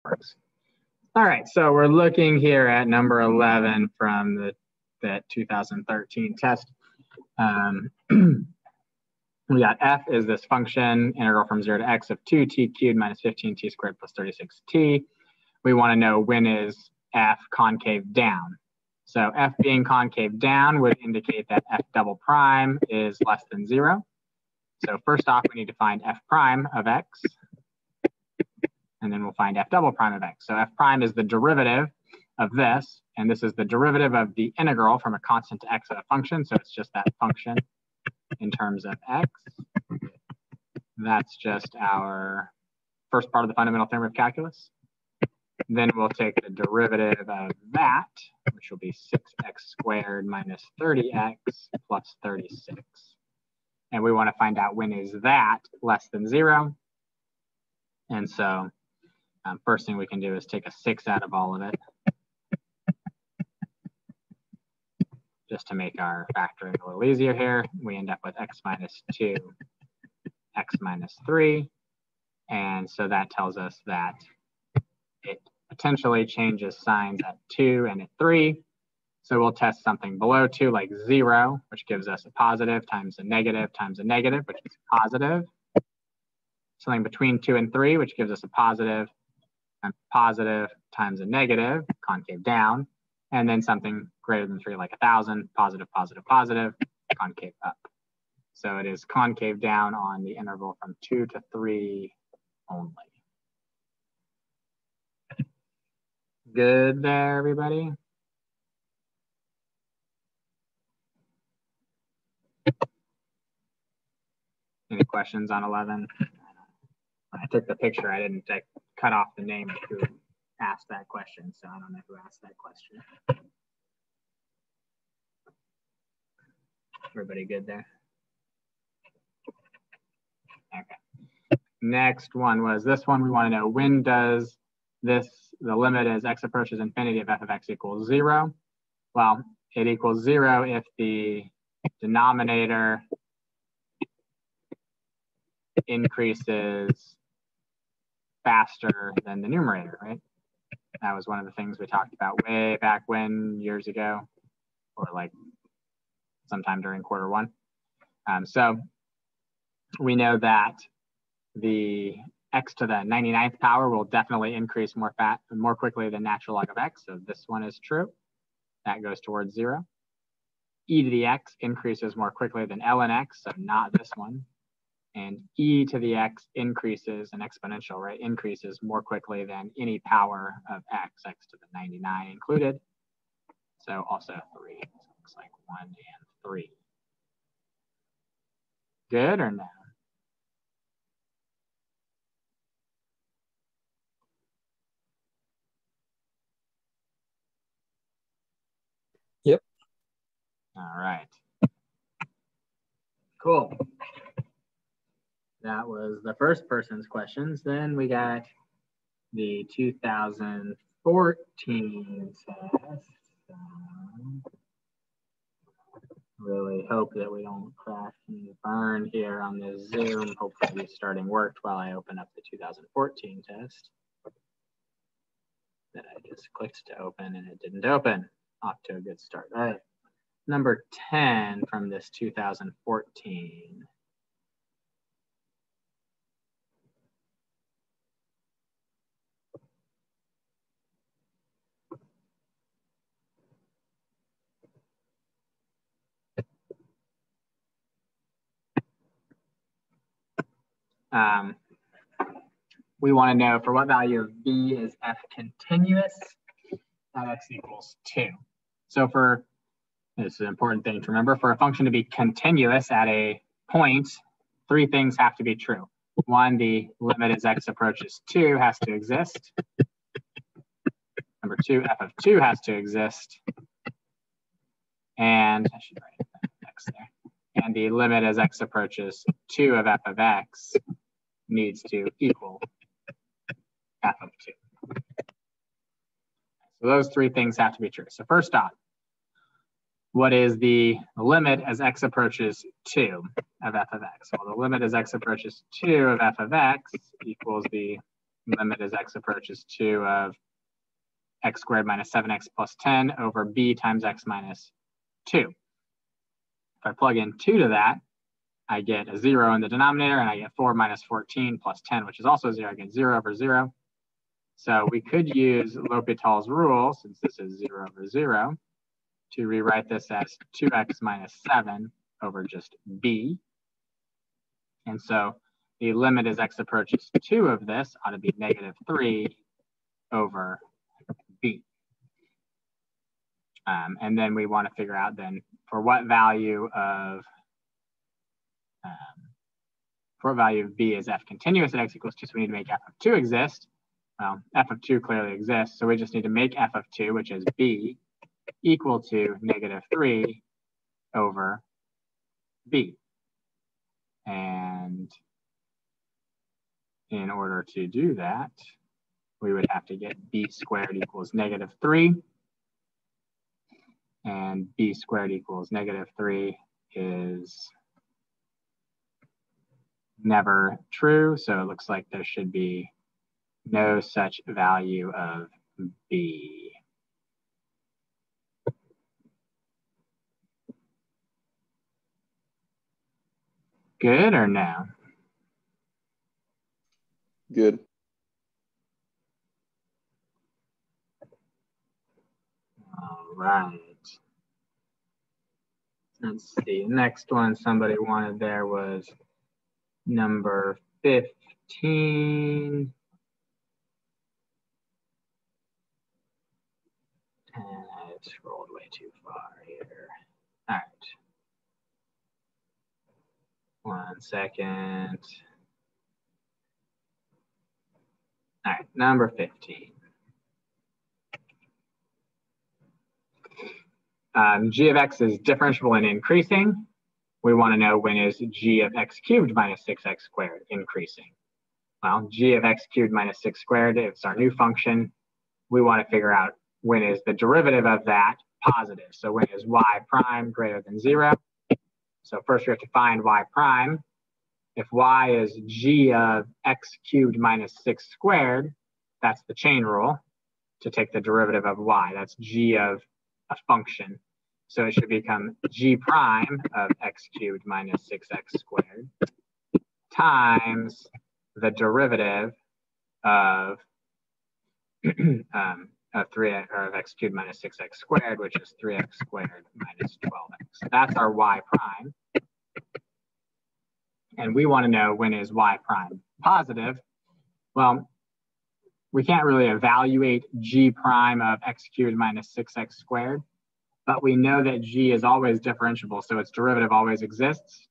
works. All right, so we're looking here at number 11 from that 2013 test. We got f is this function, integral from 0 to x of 2t cubed minus 15t squared plus 36t. We want to know when is f concave down. So f being concave down would indicate that f double prime is less than 0. So first off, we need to find f prime of x, and then we'll find f double prime of x. So f prime is the derivative of this, and this is the derivative of the integral from a constant to x of a function. So it's just that function in terms of x. That's just our first part of the fundamental theorem of calculus. Then we'll take the derivative of that, which will be 6x squared minus 30x plus 36. And we want to find out when is that less than 0. And so first thing we can do is take a 6 out of all of it, just to make our factoring a little easier here. We end up with x minus 2, x minus 3. And so that tells us that it potentially changes signs at 2 and at 3. So we'll test something below 2 like 0, which gives us a positive times a negative, which is positive. Something between 2 and 3, which gives us a positive, and positive times a negative, concave down. And then something greater than 3 like 1,000, positive, positive, positive, concave up. So it is concave down on the interval from 2 to 3 only. Good there, everybody? Any questions on 11? When I took the picture, I didn't cut off the name of who asked that question, so I don't know who asked that question. Everybody good there? Okay. Next one was this one. We want to know, when does the limit as x approaches infinity of f of x equals 0? Well, it equals 0 if the denominator increases faster than the numerator, right? That was one of the things we talked about way back when, years ago, or like sometime during quarter 1. So we know that the x to the 99th power will definitely increase more quickly than natural log of x. So this one is true. That goes towards 0. E to the x increases more quickly than ln x, so not this one. And e to the x increases, an exponential, right, increases more quickly than any power of x, x to the 99 included. So also 3. So it looks like 1 and 3. Good or no? Yep. All right. Cool. That was the first person's questions. Then we got the 2014 test. Really hope that we don't crash and burn here on this Zoom. Hopefully it's starting worked while I open up the 2014 test that I just clicked to open and it didn't open. Off to a good start. All right. Number 10 from this 2014. We want to know for what value of b is f continuous at x equals 2. So this is an important thing to remember, for a function to be continuous at a point, 3 things have to be true. 1, the limit as x approaches 2 has to exist. Number 2, f of 2 has to exist. And I should write x there. And the limit as x approaches 2 of f of x needs to equal f of 2. So those 3 things have to be true. So first off, what is the limit as x approaches 2 of f of x? Well, the limit as x approaches 2 of f of x equals the limit as x approaches 2 of x squared minus 7x plus 10 over b times x minus 2. If I plug in 2 to that, I get a 0 in the denominator, and I get 4 minus 14 plus 10, which is also 0. I get 0 over 0. So we could use L'Hopital's rule, since this is 0 over 0, to rewrite this as 2x minus 7 over just b. And so the limit as x approaches 2 of this ought to be negative 3 over b. And then we want to figure out then for what value of b is f continuous at x equals 2, so we need to make f of 2 exist. Well, f of 2 clearly exists, so we just need to make f of 2, which is b, equal to negative 3 over b. And in order to do that, we would have to get b squared equals negative 3. And b squared equals negative 3 is never true, so it looks like there should be no such value of b. Good or no? Good. All right. Let's see. Next one somebody wanted there was number 15. And I scrolled way too far here. All right. 1 second. All right, number 15. G of x is differentiable and increasing. We want to know when is g of x cubed minus 6x squared increasing. Well, g of x cubed minus 6 squared, it's our new function. We want to figure out when is the derivative of that positive. So when is y prime greater than 0? So first we have to find y prime. If y is g of x cubed minus 6 squared, that's the chain rule to take the derivative of y. That's g of a function. So it should become g prime of x cubed minus 6x squared times the derivative of 3 or of x cubed minus 6x squared, which is 3x squared minus 12x. That's our y prime. And we want to know when is y prime positive. Well, we can't really evaluate g prime of x cubed minus 6x squared, but we know that g is always differentiable, so its derivative always exists.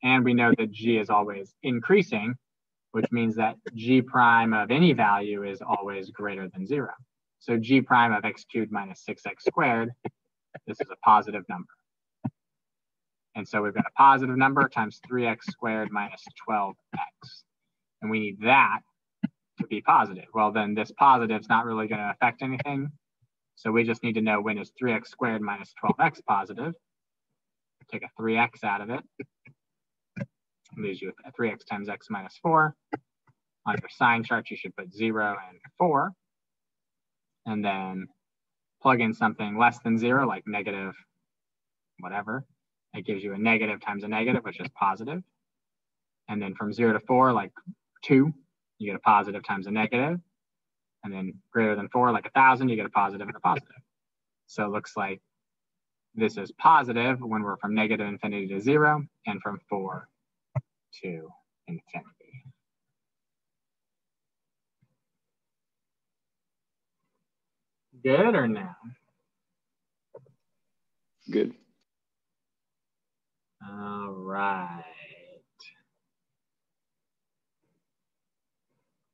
And we know that g is always increasing, which means that g prime of any value is always greater than 0. So g prime of x cubed minus 6x squared, this is a positive number. And so we've got a positive number times 3x squared minus 12x. And we need that to be positive. Well, then this positive is not really going to affect anything. So we just need to know when is 3x squared minus 12x positive. Take a 3x out of it. Leaves you with 3x times x minus 4. On your sign chart, you should put 0 and 4. And then plug in something less than 0, like negative whatever. It gives you a negative times a negative, which is positive. And then from 0 to 4, like 2, you get a positive times a negative. And then greater than 4, like 1,000, you get a positive and a positive. So it looks like this is positive when we're from negative infinity to 0 and from 4 to infinity. Good or no? Good. All right.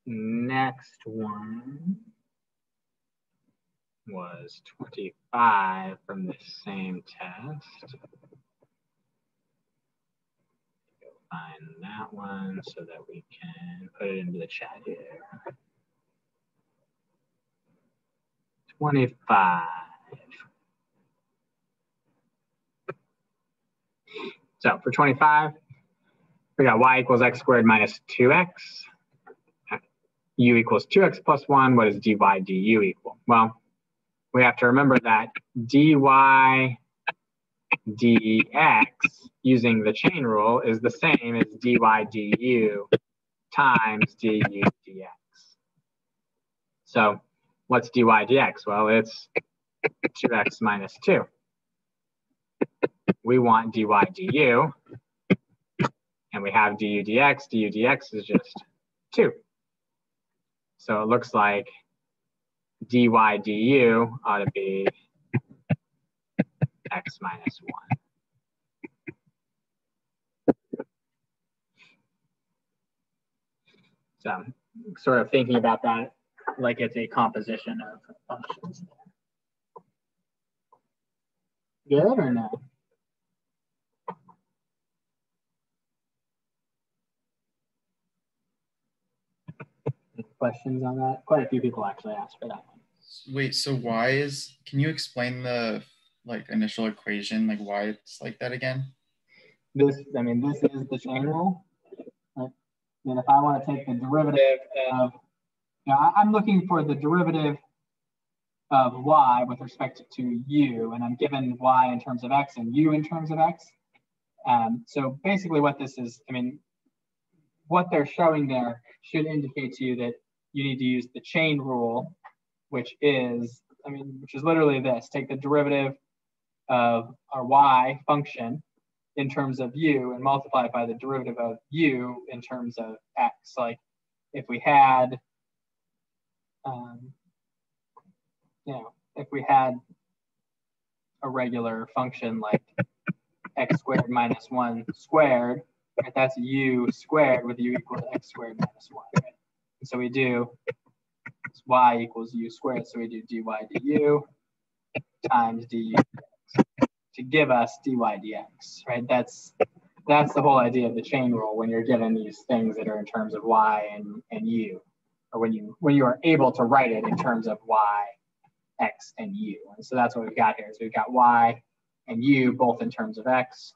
Next one was 25 from the same test. Go find that one so that we can put it into the chat here. 25. So for 25, we got y equals x squared minus 2x u equals 2x plus 1, what does dy du equal? Well, we have to remember that dy dx using the chain rule is the same as dy du times du dx. So what's dy dx? Well, it's 2x minus 2. We want dy du, and we have du dx. Du dx is just 2. So it looks like dy du ought to be x minus 1. So sort of thinking about that like it's a composition of functions. Good or no? Any questions on that? Quite a few people actually asked for that one. Wait, so can you explain the initial equation, why it's like that again? This is the chain rule. Right? And if I want to take the derivative of, I'm looking for the derivative of y with respect to u, and I'm given y in terms of x and u in terms of x. So basically what this is, what they're showing there should indicate to you that you need to use the chain rule, which is literally this: take the derivative of our y function in terms of u and multiply it by the derivative of u in terms of x. Like if we had, if we had a regular function like x squared minus 1 squared, right, that's u squared with u equal to x squared minus 1. Right? And so we do y equals u squared, so we do dy du times du dx to give us dy dx, right? That's the whole idea of the chain rule when you're given these things that are in terms of y and u, or when you are able to write it in terms of y, x, and u. And so that's what we've got here. Is we've got y and u both in terms of x.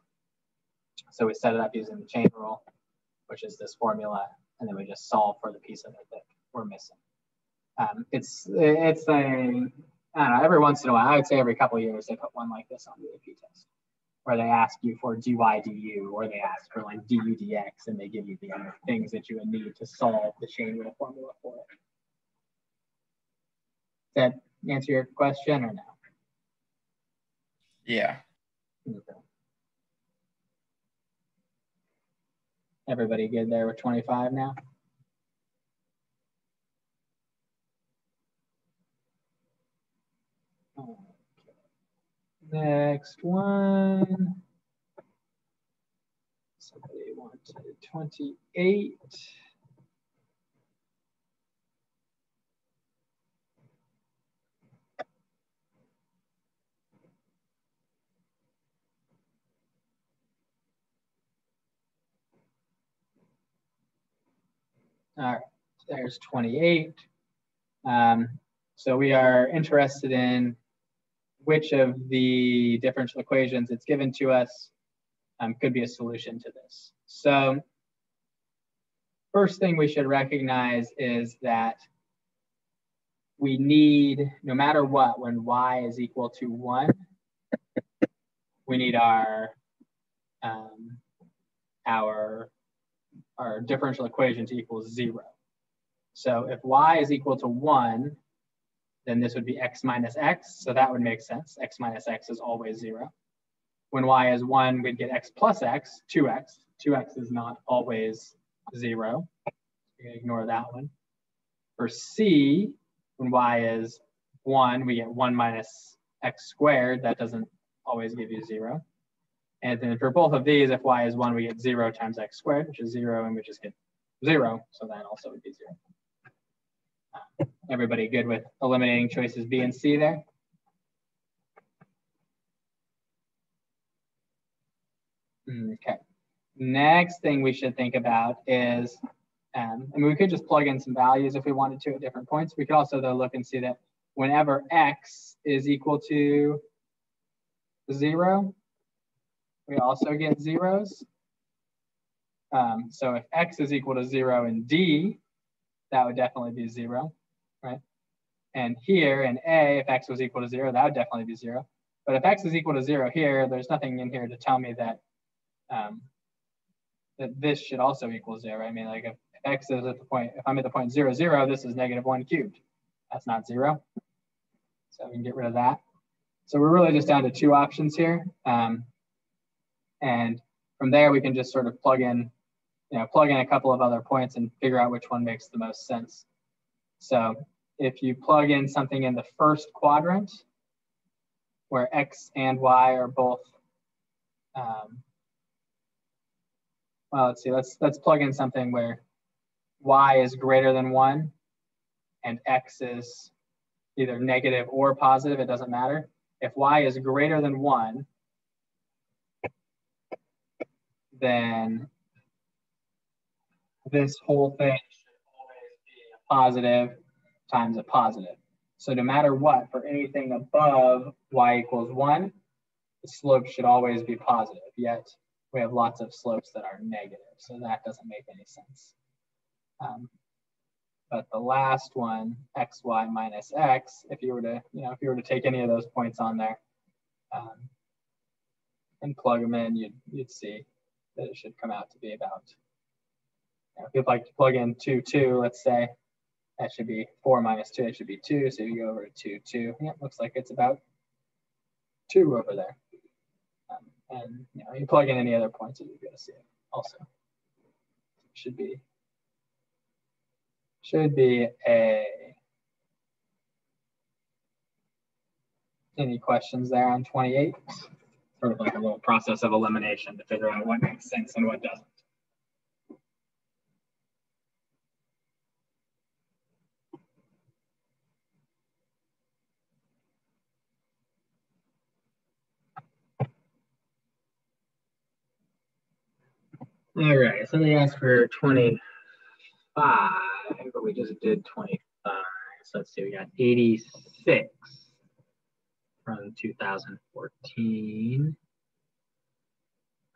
So we set it up using the chain rule, which is this formula, and then we just solve for the piece of it that we're missing. It's a, I don't know, every once in a while, I would say every couple of years, they put one like this on the AP test, where they ask you for dy du, or they ask for du dx, and they give you the things that you would need to solve the chain rule formula for it. Does that answer your question or no? Yeah. Okay. Everybody good there with 25 now? Okay. Next one. Somebody wanted 28. All right, there's 28. So we are interested in which of the differential equations it's given to us could be a solution to this. So first thing we should recognize is that we need, no matter what, when y is equal to 1, we need our differential equation to equal 0. So if y is equal to 1, then this would be x minus x. So that would make sense. X minus x is always 0. When y is 1, we'd get x plus x, 2x. 2x is not always 0. We're going to ignore that one. For c, when y is 1, we get 1 minus x squared. That doesn't always give you 0. And then for both of these, if y is 1, we get 0 times x squared, which is 0, and we just get 0. So that also would be 0. Everybody good with eliminating choices B and C there? Okay. Next thing we should think about is, we could just plug in some values if we wanted to at different points. We could also though look and see that whenever x is equal to 0, we also get zeros. So if x is equal to 0 in D, that would definitely be 0, right? And here in A, if x was equal to 0, that would definitely be 0. But if x is equal to 0 here, there's nothing in here to tell me that that this should also equal 0. I mean, like if x is at the point, if I'm at the point 0, 0, this is -1 cubed. That's not 0. So we can get rid of that. So we're really just down to 2 options here. And from there, we can just sort of plug in a couple of other points and figure out which one makes the most sense. So if you plug in something in the first quadrant, where x and y are both, well, let's see, let's plug in something where y is greater than 1 and x is either negative or positive, it doesn't matter. If y is greater than 1, then this whole thing should always be a positive times a positive. So no matter what, for anything above y equals 1, the slope should always be positive, yet we have lots of slopes that are negative, so that doesn't make any sense. But the last one, xy minus x, if you were to take any of those points on there and plug them in, you'd see that it should come out to be about, if you'd like to plug in 2, 2, let's say, that should be 4 minus 2, it should be 2, so you go over to 2, 2. Yeah, looks like it's about 2 over there. And you plug in any other points and you're going to see it also. Should be any questions there on 28? Sort of like a little process of elimination to figure out what makes sense and what doesn't. All right, so they asked for 25, but we just did 25. So let's see, we got 86 from 2014.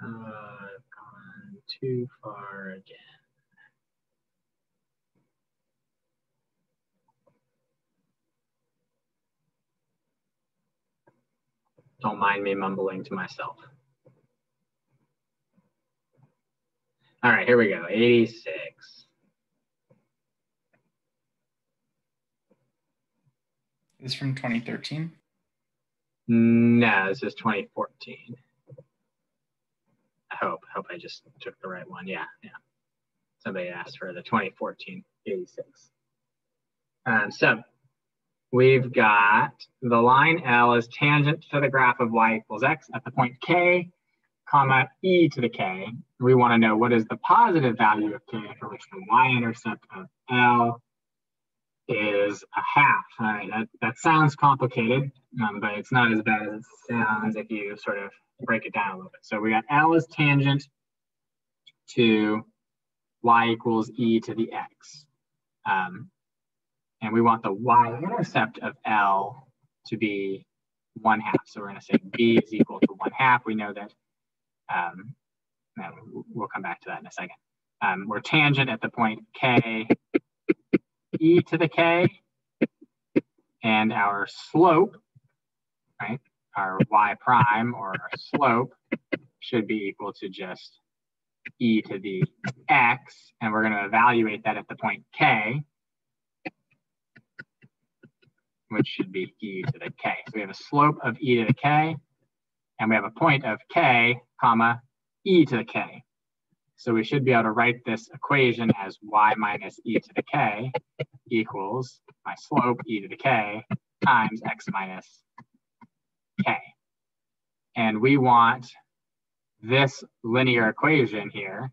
I've gone too far again. Don't mind me mumbling to myself. All right, here we go, 86. This is from 2013? No, this is 2014. I hope I just took the right one. Yeah. Somebody asked for the 2014 86. So we've got the line L is tangent to the graph of y equals x at the point k, comma, e to the k. We want to know what is the positive value of k for which the y-intercept of L is a half. All right, that sounds complicated, but it's not as bad as it sounds if you sort of break it down a little bit. So we got L is tangent to y equals e to the x. And we want the y-intercept of L to be 1/2. So we're going to say b is equal to 1/2. We know that, we'll come back to that in a second. We're tangent at the point k, e to the k, and our slope, right, our y prime or our slope should be equal to just e to the x, and we're going to evaluate that at the point k, which should be e to the k. So we have a slope of e to the k, and we have a point of k, comma, e to the k. So we should be able to write this equation as y minus e to the k equals my slope, e to the k, times x minus k. And we want this linear equation here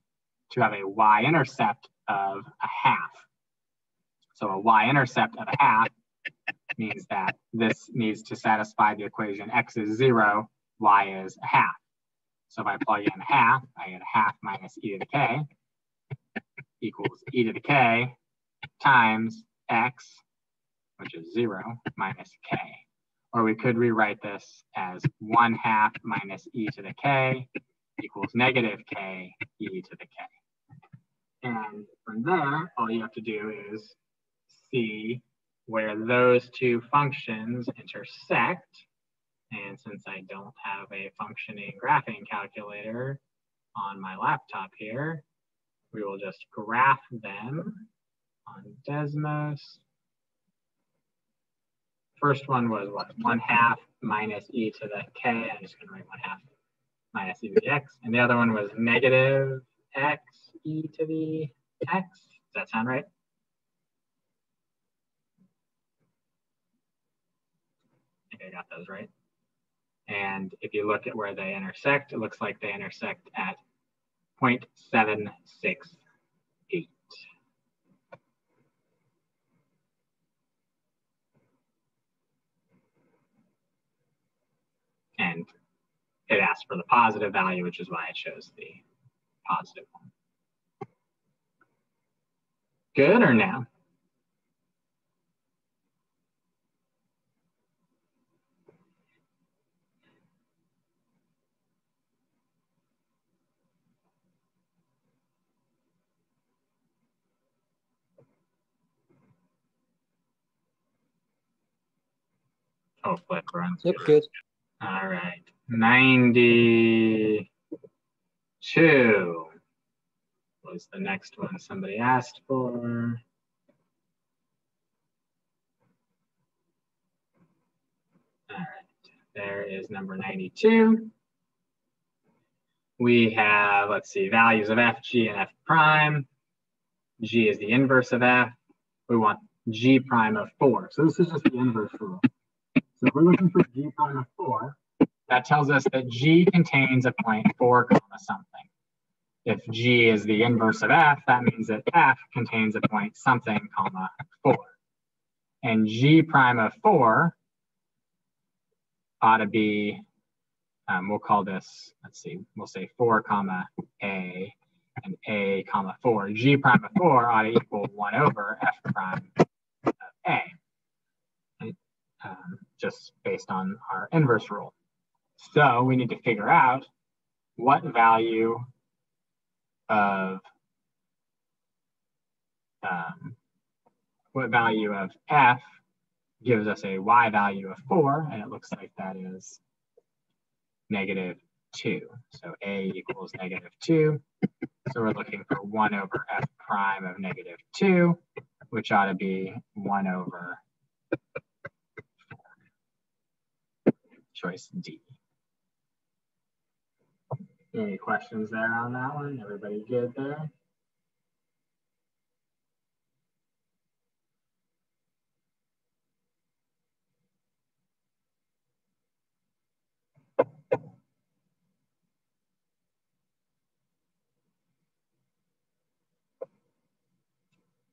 to have a y-intercept of a half. So a y-intercept of a half means that this needs to satisfy the equation x is 0, y is a half. So if I plug in a half, I get a half minus e to the k equals e to the k times x, which is 0, minus k. Or we could rewrite this as 1/2 minus e to the k equals negative k e to the k. And from there, all you have to do is see where those two functions intersect. And since I don't have a functioning graphing calculator on my laptop here, we will just graph them on Desmos. First one was what? 1/2 minus e to the k. I'm just going to write 1/2 minus e to the x. And the other one was negative x e to the x. Does that sound right? I think I got those right. And if you look at where they intersect, it looks like they intersect at 0.768. And it asks for the positive value, which is why it shows the positive one. Good or no? Oh, flip runs. Yep, good. All right, 92 was the next one somebody asked for. All right, there is number 92. We have, let's see, values of f, g, and f prime. G is the inverse of f. We want g prime of 4. So this is just the inverse rule. So if we're looking for g prime of 4, that tells us that g contains a point 4 comma something. If g is the inverse of f, that means that f contains a point something comma 4. And g prime of 4 ought to be, we'll call this, let's see, we'll say 4 comma a and a comma 4. G prime of 4 ought to equal 1 over f prime of a. Just based on our inverse rule. So we need to figure out what value of f gives us a y value of 4, and it looks like that is -2. So a equals -2. So we're looking for 1 over f prime of -2, which ought to be 1 over choice D. Any questions there on that one? Everybody good there?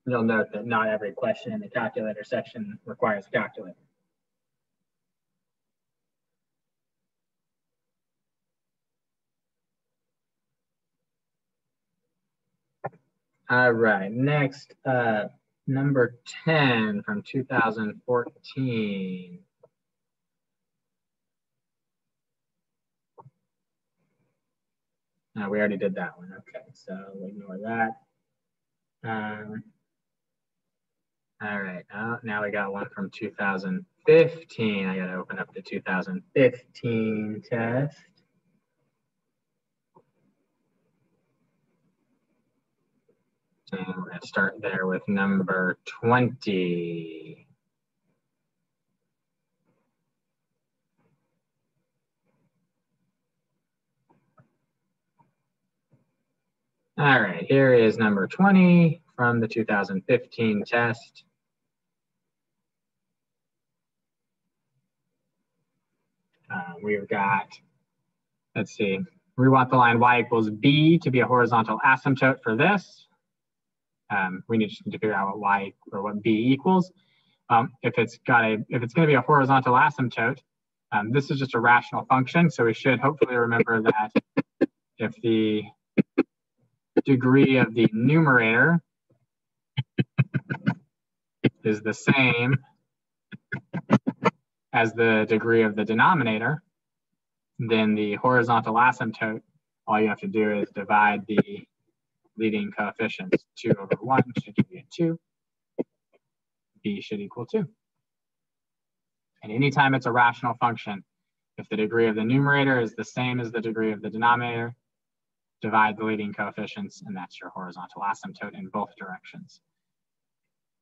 You'll note that not every question in the calculator section requires a calculator. All right, next, number 10 from 2014. No, we already did that one. Okay, so we'll ignore that. All right, now we got one from 2015. I got to open up the 2015 test. And we're going to start there with number 20. All right, here is number 20 from the 2015 test. We've got, let's see, we want the line y equals b to be a horizontal asymptote for this. We need to figure out what y or what b equals. If it's going to be a horizontal asymptote, this is just a rational function, so we should hopefully remember that if the degree of the numerator is the same as the degree of the denominator, then the horizontal asymptote, all you have to do is divide the leading coefficients. 2 over 1 should give you a 2. B should equal 2. And anytime it's a rational function, if the degree of the numerator is the same as the degree of the denominator, divide the leading coefficients, and that's your horizontal asymptote in both directions.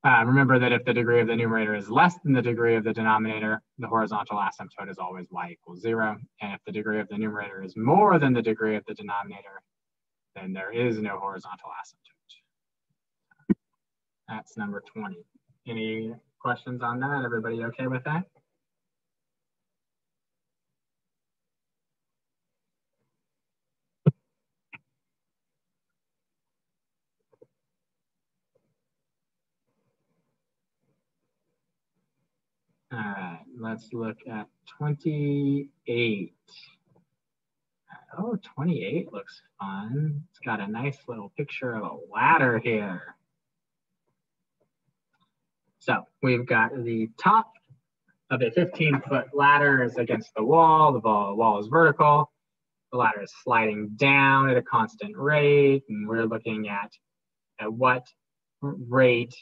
Remember that if the degree of the numerator is less than the degree of the denominator, the horizontal asymptote is always y equals 0. And if the degree of the numerator is more than the degree of the denominator, then there is no horizontal asymptote. That's number 20. Any questions on that? Everybody okay with that? All right, let's look at 28. Oh, 28 looks fun. It's got a nice little picture of a ladder here. So we've got the top of a 15-foot ladder is against the wall. The wall is vertical. The ladder is sliding down at a constant rate. And we're looking at what rate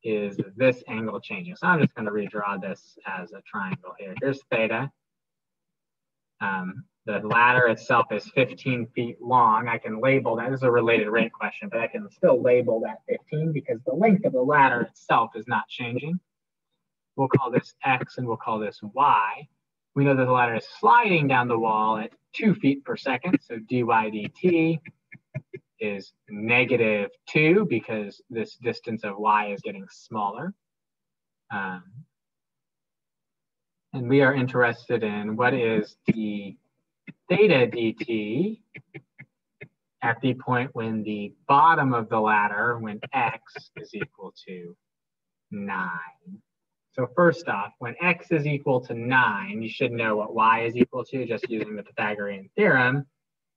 is this angle changing. So I'm just going to redraw this as a triangle here. Here's theta. The ladder itself is 15 feet long. I can label that. This is a related rate question, but I can still label that 15 because the length of the ladder itself is not changing. We'll call this x and we'll call this y. We know that the ladder is sliding down the wall at 2 feet per second. So dy dt is -2 because this distance of y is getting smaller. And we are interested in what is the theta dt at the point when the bottom of the ladder, when x is equal to 9. So first off, when x is equal to 9, you should know what y is equal to just using the Pythagorean theorem.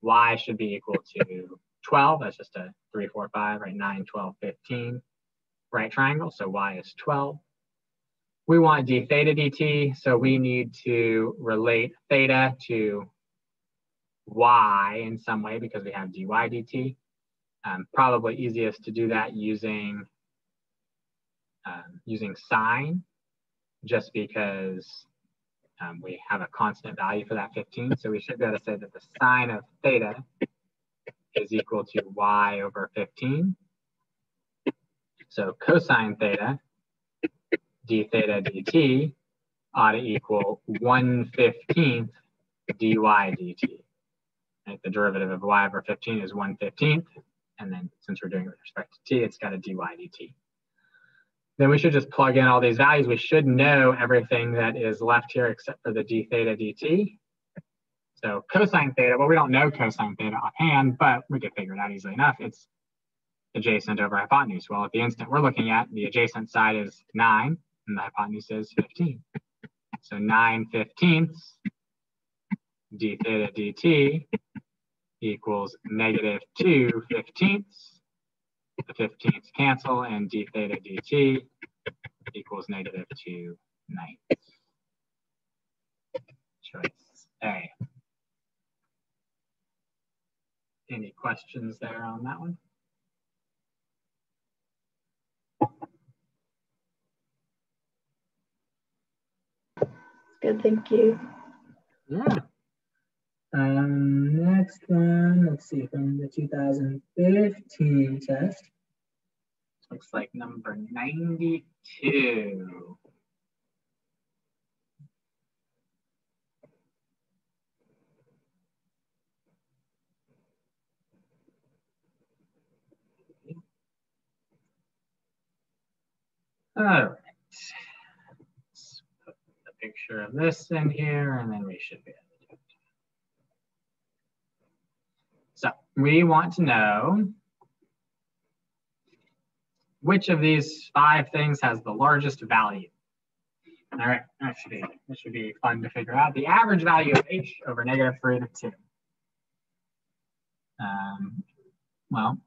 Y should be equal to 12. That's just a 3, 4, 5, right? 9, 12, 15, right triangle. So y is 12. We want d theta dt, so we need to relate theta to y in some way because we have dy dt. Probably easiest to do that using sine, just because we have a constant value for that 15. So we should be able to say that the sine of theta is equal to y over 15. So cosine theta, d theta dt, ought to equal 1/15 dy dt. Right? The derivative of y over 15 is 1/15. And then since we're doing it with respect to t, it's got a dy dt. Then we should just plug in all these values. We should know everything that is left here except for the d theta dt. So cosine theta, well, we don't know cosine theta offhand, but we could figure it out easily enough. It's adjacent over hypotenuse. Well, at the instant we're looking at, the adjacent side is 9, and the hypotenuse is 15. So 9/15 d theta dt equals -2/15. The 15ths cancel, and d theta dt equals -2/9. Choice A. Any questions there on that one? Good, thank you. Yeah. Next one, let's see, from the 2015 test. Looks like number 92. All right. Let's put the picture of this in here, and then we should be able to do it. So we want to know which of these 5 things has the largest value. All right, that should be fun to figure out. The average value of h over -3 to 2. Well,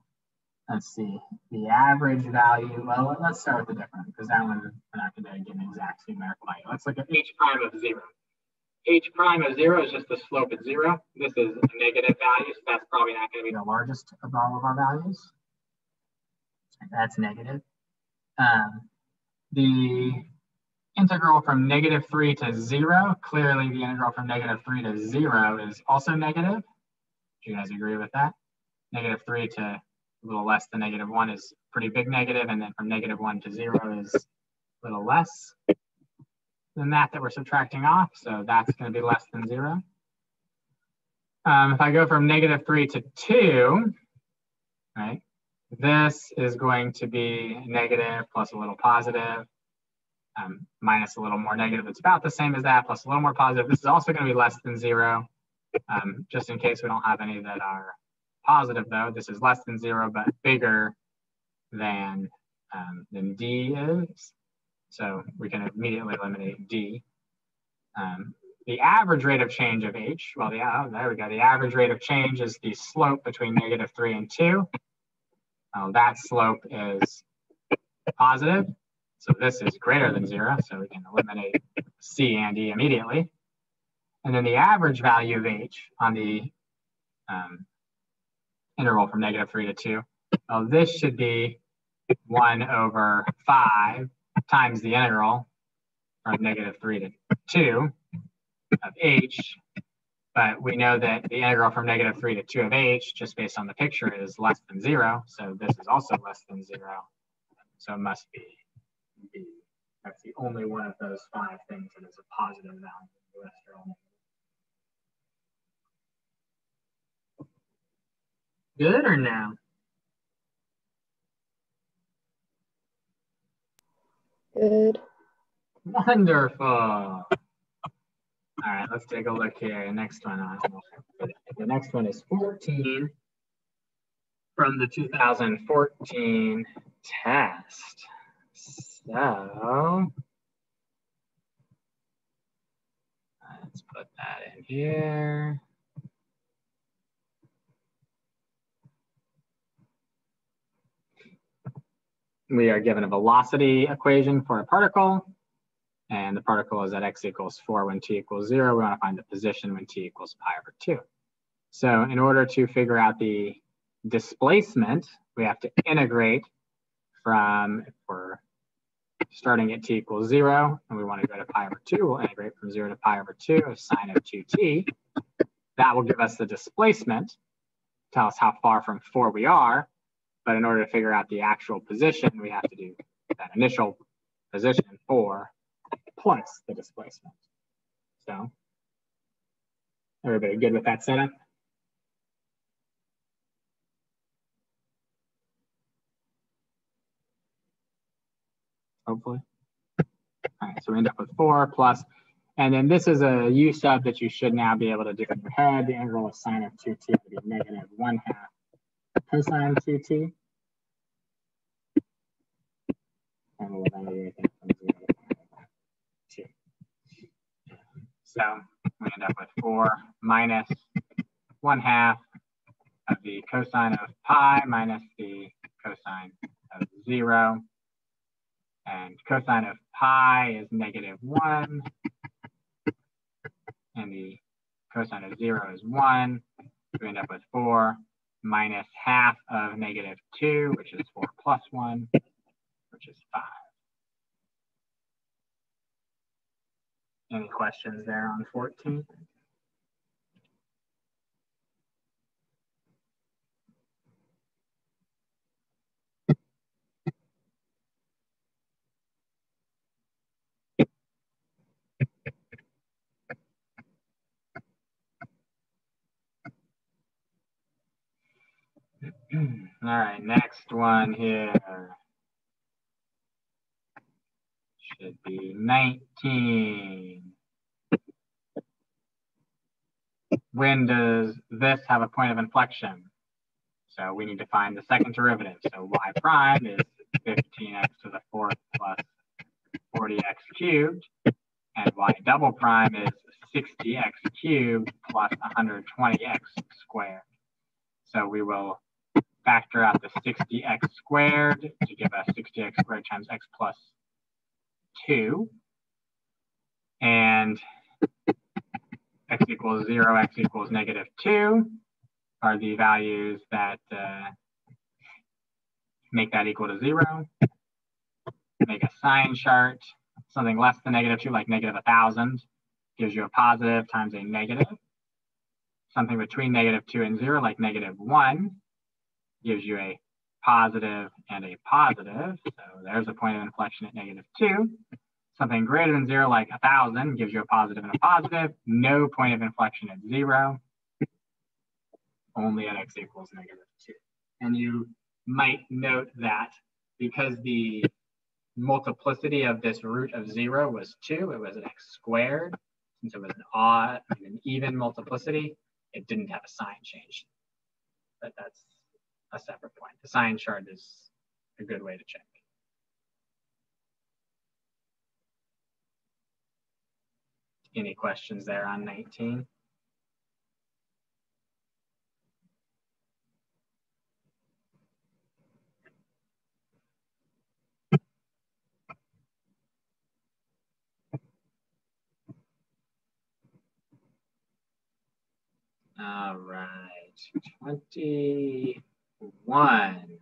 let's see. The average value, well, let's start with the different, because that one we're not going to get an exact numerical value. Let's look at h prime of 0. H prime of 0 is just the slope at 0. This is a negative value, so that's probably not going to be the largest of all of our values. That's negative. The integral from -3 to 0, clearly the integral from -3 to 0 is also negative. Do you guys agree with that? -3 to a little less than -1 is pretty big negative, and then from -1 to 0 is a little less than that we're subtracting off, so that's going to be less than 0. If I go from -3 to 2, right, this is going to be negative plus a little positive, minus a little more negative. It's about the same as that, plus a little more positive. This is also going to be less than 0. Just in case we don't have any that are positive, though, this is less than 0, but bigger than D is. So we can immediately eliminate D. The average rate of change of H, well, there we go. The average rate of change is the slope between -3 and 2. That slope is positive. So this is greater than 0. So we can eliminate C and E immediately. And then the average value of H on the interval from -3 to 2, well, this should be 1/5 times the integral from -3 to 2 of H. But we know that the integral from -3 to 2 of H, just based on the picture, is less than 0. So this is also less than 0. So it must be B. That's the only one of those 5 things that is a positive value. The rest are all negative. Good or no? Good. Wonderful. All right, let's take a look here. The next one The next one is 14 from the 2014 test. So let's put that in here. We are given a velocity equation for a particle, and the particle is at x equals 4 when t equals 0. We want to find the position when t equals pi/2. So in order to figure out the displacement, we have to integrate from, if we're starting at t equals 0, and we want to go to pi/2, we'll integrate from 0 to pi/2 of sine of 2t. That will give us the displacement, tell us how far from 4 we are. But in order to figure out the actual position, we have to do that initial position 4 plus the displacement. So, everybody good with that setup? Hopefully. All right, so we end up with 4 plus, and then this is a U sub that you should now be able to do in your head. The integral of sine of 2t would be -1/2 cosine 2t. And we'll evaluate that from 0 to pi/2. So we end up with 4 minus 1/2 of the cosine of pi minus the cosine of 0. And cosine of pi is -1. And the cosine of 0 is 1. So we end up with 4 minus half of -2, which is 4 plus 1, which is 5. Any questions there on 14? All right, next one here should be 19. When does this have a point of inflection? So we need to find the second derivative. So y prime is 15x to the 4th plus 40x cubed, and y double prime is 60x cubed plus 120x squared. So we will factor out the 60x squared to give us 60x squared times x plus 2. And x equals 0, x equals -2 are the values that make that equal to 0. Make a sine chart, something less than -2, like -1000, gives you a positive times a negative. Something between -2 and 0, like -1, gives you a positive and a positive. So there's a point of inflection at -2. Something greater than 0, like 1000, gives you a positive and a positive. No point of inflection at 0. Only at x equals -2. And you might note that because the multiplicity of this root of 0 was 2, it was an x squared. Since it was an even multiplicity, it didn't have a sign change. But that's a separate point. The sign chart is a good way to check. Any questions there on 19? All right, 21.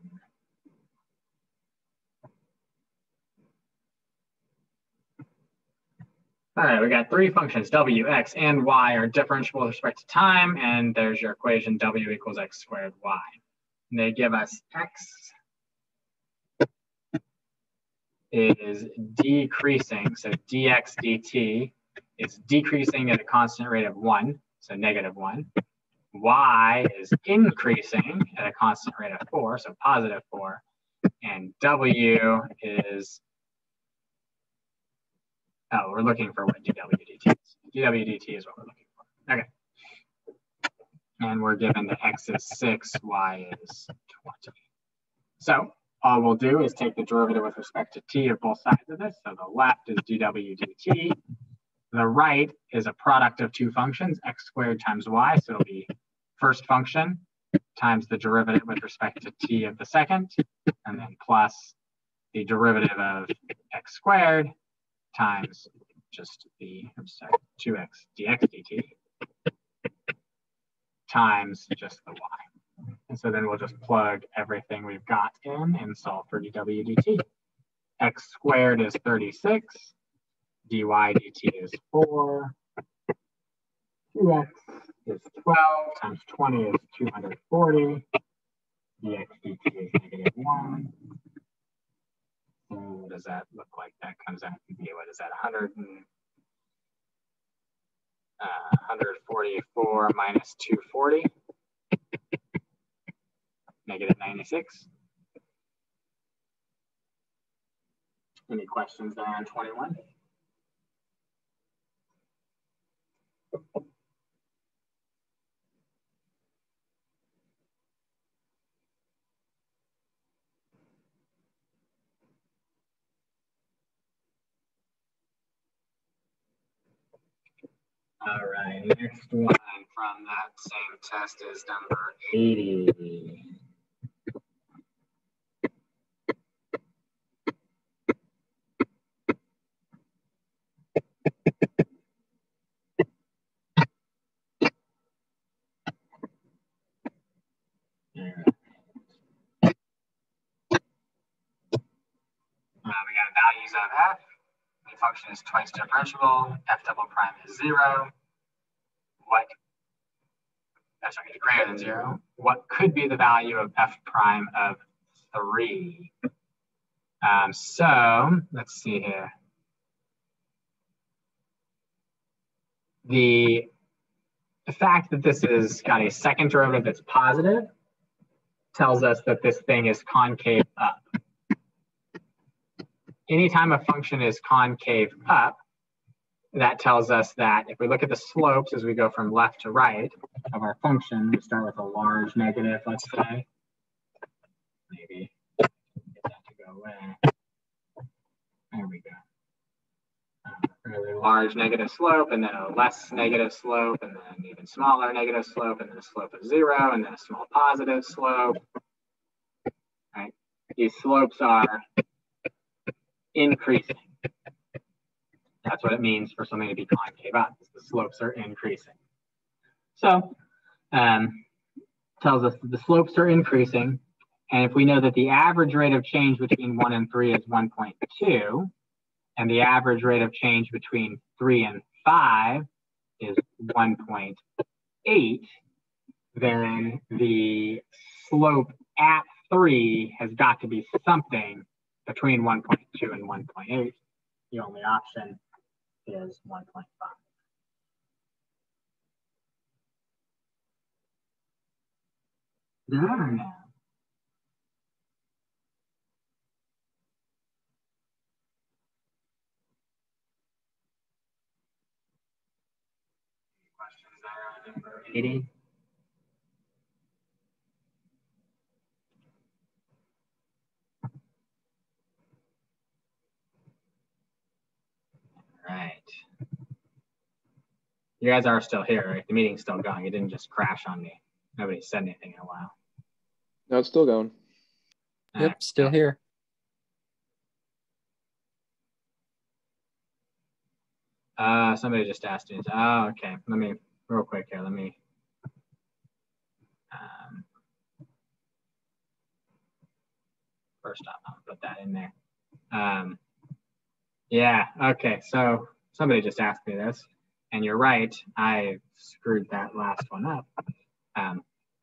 All right, we got 3 functions, w, x, and y are differentiable with respect to time, and there's your equation, w equals x squared y. And they give us x is decreasing, so dx dt is decreasing at a constant rate of 1, so -1. Y is increasing at a constant rate of 4, so +4. And w is, oh, we're looking for what dw dt is. dw dt is what we're looking for. Okay. And we're given that x is 6, y is 20. So all we'll do is take the derivative with respect to t of both sides of this. So the left is dw dt. The right is a product of 2 functions, x squared times y. So it'll be first function times the derivative with respect to t of the second, and then plus the derivative of x squared times just the, 2x dx dt times just the y. And so then we'll just plug everything we've got in and solve for dw dt. X squared is 36, dy dt is 4, 2x is 12 times 20 is 240, dx dt is -1. So what does that look like? That comes out to be, what is that, 144 minus 240, -96. Any questions there on 21? All right, next one from that same test is number 80. We got values of f. The function is twice differentiable. F double prime is 0. That's greater than 0. What could be the value of f prime of 3? So let's see here. The fact that this has got a second derivative that's positive tells us that this thing is concave up. Anytime a function is concave up, that tells us that if we look at the slopes as we go from left to right of our function, we start with a large negative, let's say. Maybe get that to go away. There we go. Really large negative slope, and then a less negative slope, and then an even smaller negative slope, and then a slope of 0, and then a small positive slope. Right? These slopes are increasing. That's what it means for something to be concave up. The slopes are increasing. So tells us that the slopes are increasing, And if we know that the average rate of change between 1 and 3 is 1.2, and the average rate of change between 3 and 5 is 1.8, then the slope at 3 has got to be something between 1.2 and 1.8. The only option is 1.5. There now. Questions there on number 80? Right. You guys are still here, right? The meeting's still going. It didn't just crash on me. Nobody said anything in a while. No, it's still going. Yep, still here. Somebody just asked me. Oh, okay. Let me, real quick here, let me. First off, I'll put that in there. Yeah, okay. So somebody just asked me this, and you're right. I screwed that last one up.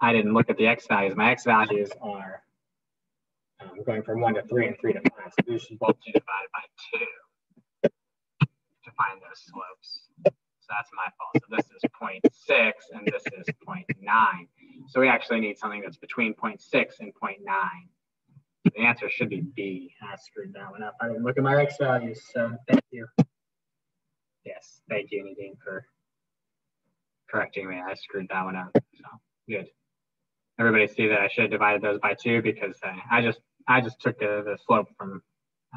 I didn't look at the x values. My x values are going from 1 to 3 and 3 to 5. So these should both be divided by 2 to find those slopes. So that's my fault. So this is 0.6 and this is 0.9. So we actually need something that's between 0.6 and 0.9. The answer should be B. I screwed that one up. I didn't look at my x values, so thank you. Yes, thank you, Nadine, for correcting me. I screwed that one up. So good. Everybody see that I should have divided those by 2 because I just took the slope from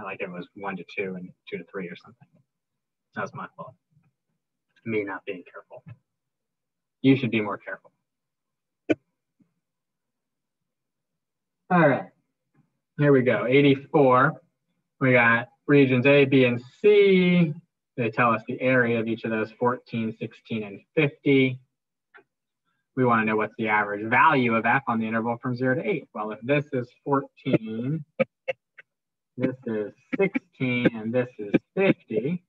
like it was 1 to 2 and 2 to 3 or something. That was my fault. Me not being careful. You should be more careful. All right. Here we go. 84. We got regions A, B, and C. They tell us the area of each of those 14, 16, and 50. We want to know what's the average value of f on the interval from 0 to 8. Well, if this is 14, this is 16, and this is 50,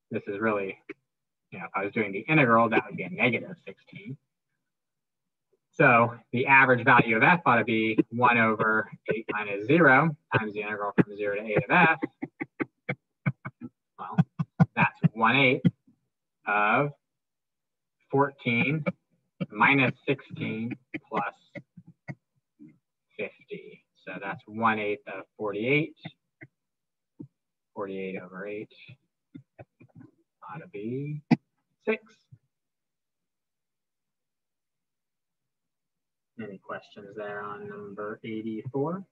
this is really, if I was doing the integral, that would be a negative 16. So the average value of f ought to be 1 over 8 minus 0 times the integral from 0 to 8 of f. Well, that's 1/8 of 14 minus 16 plus 50. So that's 1/8 of 48. 48 over 8 ought to be 6. Any questions there on number 84?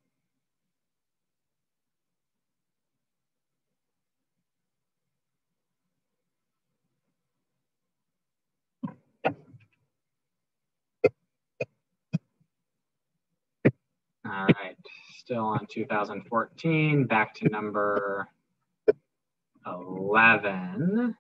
All right, still on 2014, back to number 11.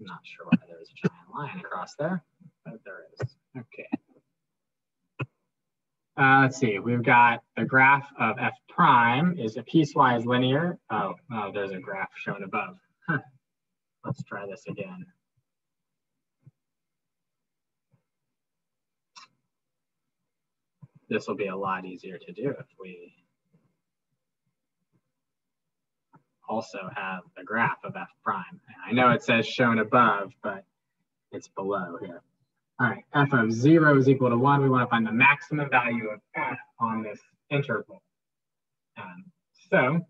I'm not sure why there's a giant line across there, but there is. Okay. Let's see, we've got the graph of f prime is a piecewise linear. Oh, there's a graph shown above. Huh. Let's try this again. This will be a lot easier to do if we also have the graph of f prime. I know it says shown above, but it's below here. All right, f of 0 is equal to 1. We want to find the maximum value of f on this interval. So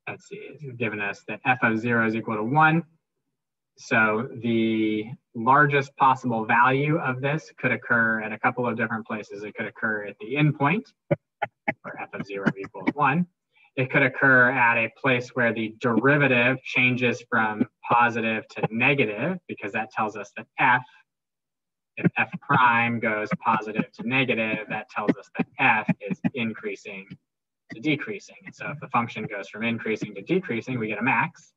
let's see, it's given us that f of 0 is equal to 1. So the largest possible value of this could occur at a couple of different places. It could occur at the endpoint, where f of 0 equals 1. It could occur at a place where the derivative changes from positive to negative, because that tells us that if f prime goes positive to negative, that tells us that f is increasing to decreasing. And so if the function goes from increasing to decreasing, we get a max.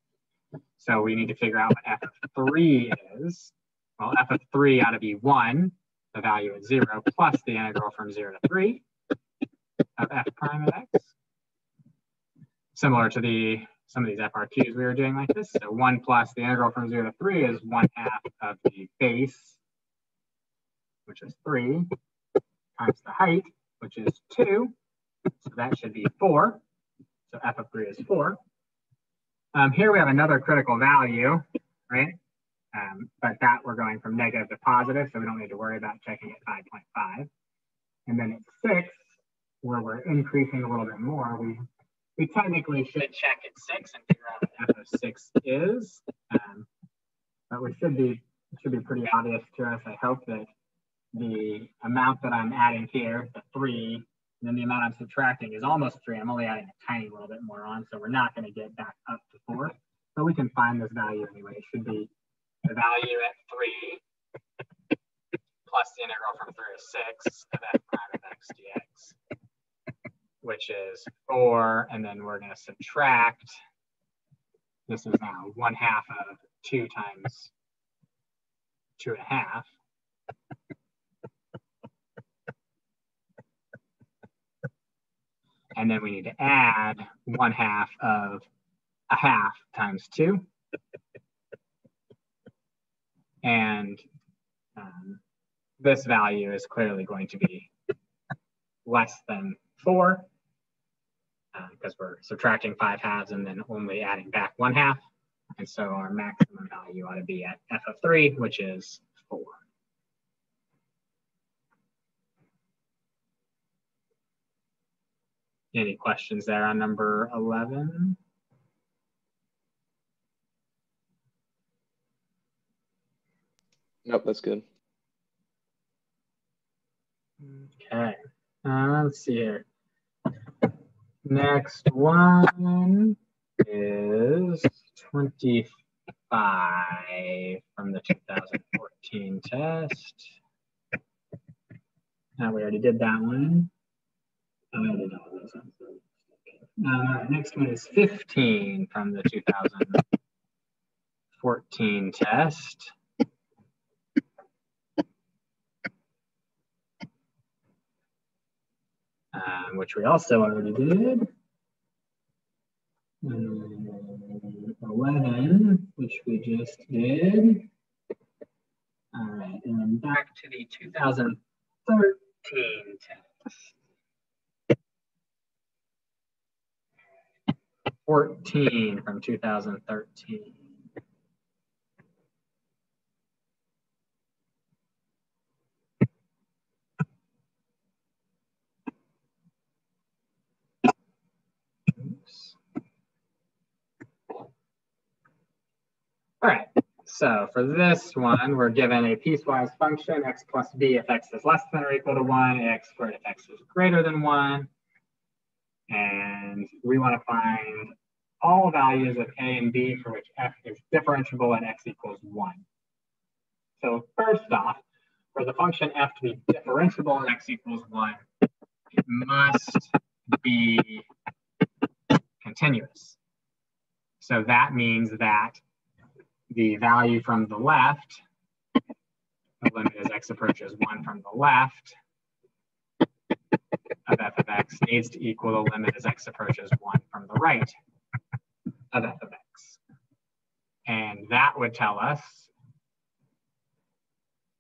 So we need to figure out what f of 3 is. Well, f of 3 ought to be 1, the value at 0, plus the integral from 0 to 3 of f prime of x. Similar to some of these FRQs we were doing like this. So 1 plus the integral from 0 to 3 is 1/2 of the base, which is 3, times the height, which is 2. So that should be 4. So f of 3 is 4. Here we have another critical value, right? But that we're going from negative to positive, so we don't need to worry about checking at 5.5. And then at 6, where we're increasing a little bit more, we technically should check at 6 and figure out what f of 6 is. But it should be pretty obvious to us. I hope that the amount that I'm adding here, the 3, and then the amount I'm subtracting is almost 3. I'm only adding a tiny little bit more on, so we're not going to get back up to 4. But we can find this value anyway. It should be the value at 3 plus the integral from 3 to 6 of f prime of x dx, which is 4. And then we're going to subtract. This is now 1/2 of 2 times 2.5. And then we need to add 1/2 of 1/2 times 2. And this value is clearly going to be less than 4 because we're subtracting 5/2 and then only adding back 1/2. And so our maximum value ought to be at f of 3, which is 4. Any questions there on number 11? Nope, that's good. Okay, let's see here. Next one is 25 from the 2014 test. We already did that one. Next one is 15 from the 2014 test. Which we also already did. 11, which we just did. All right, and then back to the 2013 test. 14 from 2013. Oops. All right, so for this one, we're given a piecewise function, x plus b if x is less than or equal to 1, x squared if x is greater than 1. And we want to find all values of a and b for which f is differentiable at x equals 1. So first off, for the function f to be differentiable at x equals 1, it must be continuous. So that means that the value from the left, the limit as x approaches 1 from the left, of f of x needs to equal the limit as x approaches 1 from the right of f of x. And that would tell us,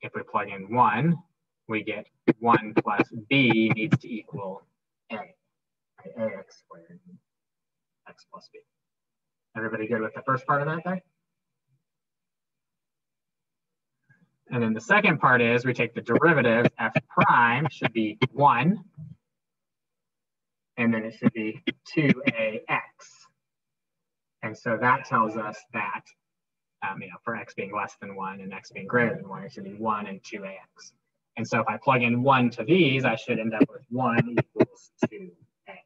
if we plug in 1, we get 1 plus b needs to equal a, right? Ax squared, x plus b. Everybody good with the first part of that there? And then the second part is we take the derivative, f prime should be 1. And then it should be 2ax. And so that tells us that, for x being less than 1 and x being greater than 1, it should be 1 and 2ax. And so if I plug in 1 to these, I should end up with 1 equals 2a,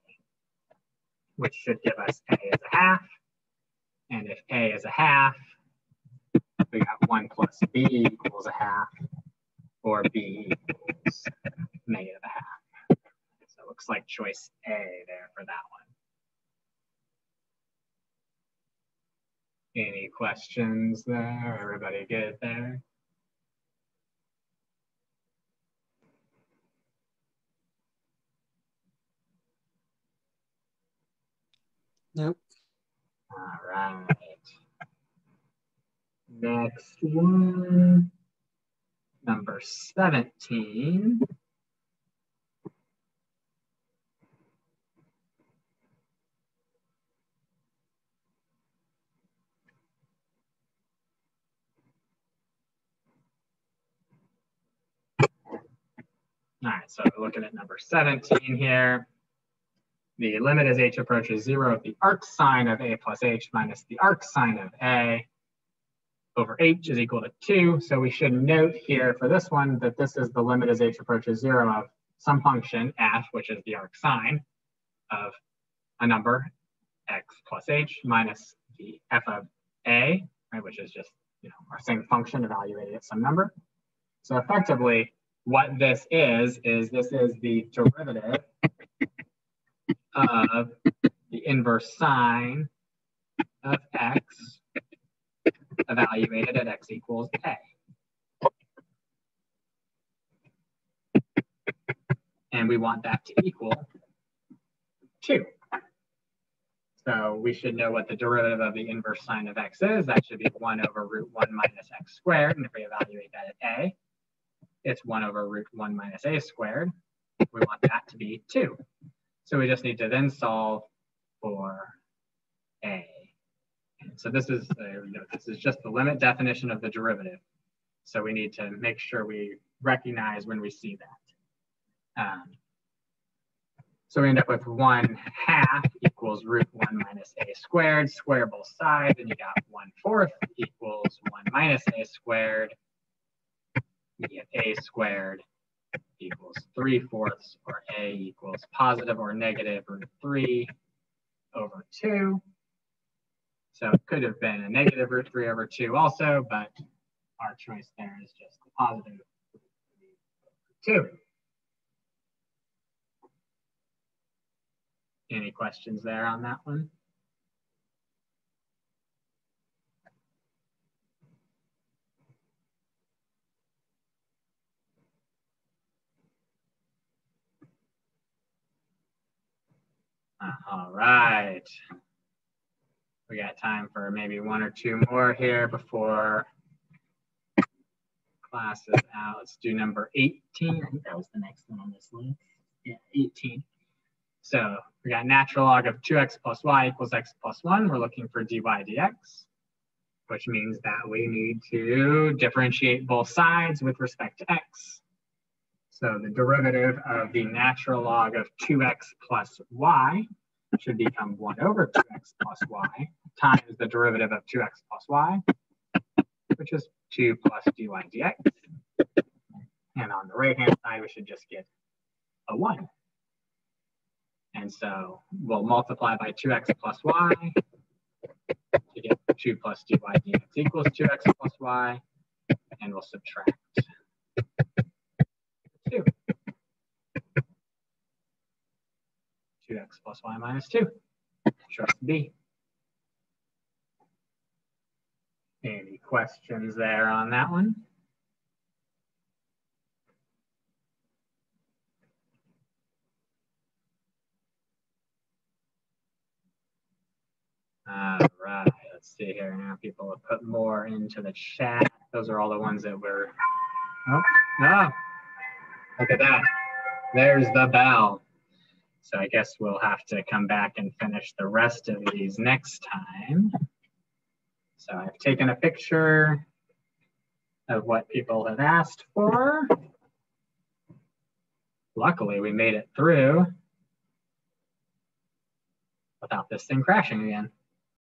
which should give us a is a half. And if a is a half, we got 1 plus b equals a half, or b equals negative a half. So it looks like choice A there for that one. Any questions there? Everybody good there? Nope. All right. Next one, number 17. All right, so we're looking at number 17 here. The limit as h approaches 0 of the arc sine of a plus h minus the arc sine of a over h is equal to 2. So we should note here for this one that this is the limit as h approaches 0 of some function f, which is the arc sine of a number x plus h minus the f of a, right, which is just our same function evaluated at some number. So effectively, what this is the derivative of the inverse sine of x evaluated at x equals a. And we want that to equal 2. So we should know what the derivative of the inverse sine of x is. That should be 1 over root 1 minus x squared. And if we evaluate that at a, it's 1 over root 1 minus a squared. We want that to be 2. So we just need to then solve for a. And so this is just the limit definition of the derivative. So we need to make sure we recognize when we see that. So we end up with 1/2 equals root 1 minus a squared. Square both sides, and you got 1/4 equals 1 minus a squared. You get a squared equals 3/4, or a equals positive or negative root 3 over 2. So it could have been a negative root 3 over 2 also, but our choice there is just the positive root 3 over 2. Any questions there on that one? All right. We got time for maybe 1 or 2 more here before class is out. Let's do number 18. I think that was the next one on this list. Yeah, 18. So we got natural log of 2x plus y equals x plus 1. We're looking for dy dx, which means that we need to differentiate both sides with respect to x. So the derivative of the natural log of 2x plus y should become 1 over 2x plus y times the derivative of 2x plus y, which is 2 plus dy dx. And on the right-hand side, we should just get a 1. And so we'll multiply by 2x plus y to get 2 plus dy dx equals 2x plus y, and we'll subtract 2. 2x plus y minus 2. Choice B. Any questions there on that one? All right, let's see here. Now people have put more into the chat. Those are all the ones that were, look at that. There's the bell. So I guess we'll have to come back and finish the rest of these next time. So I've taken a picture of what people have asked for. Luckily, we made it through without this thing crashing again.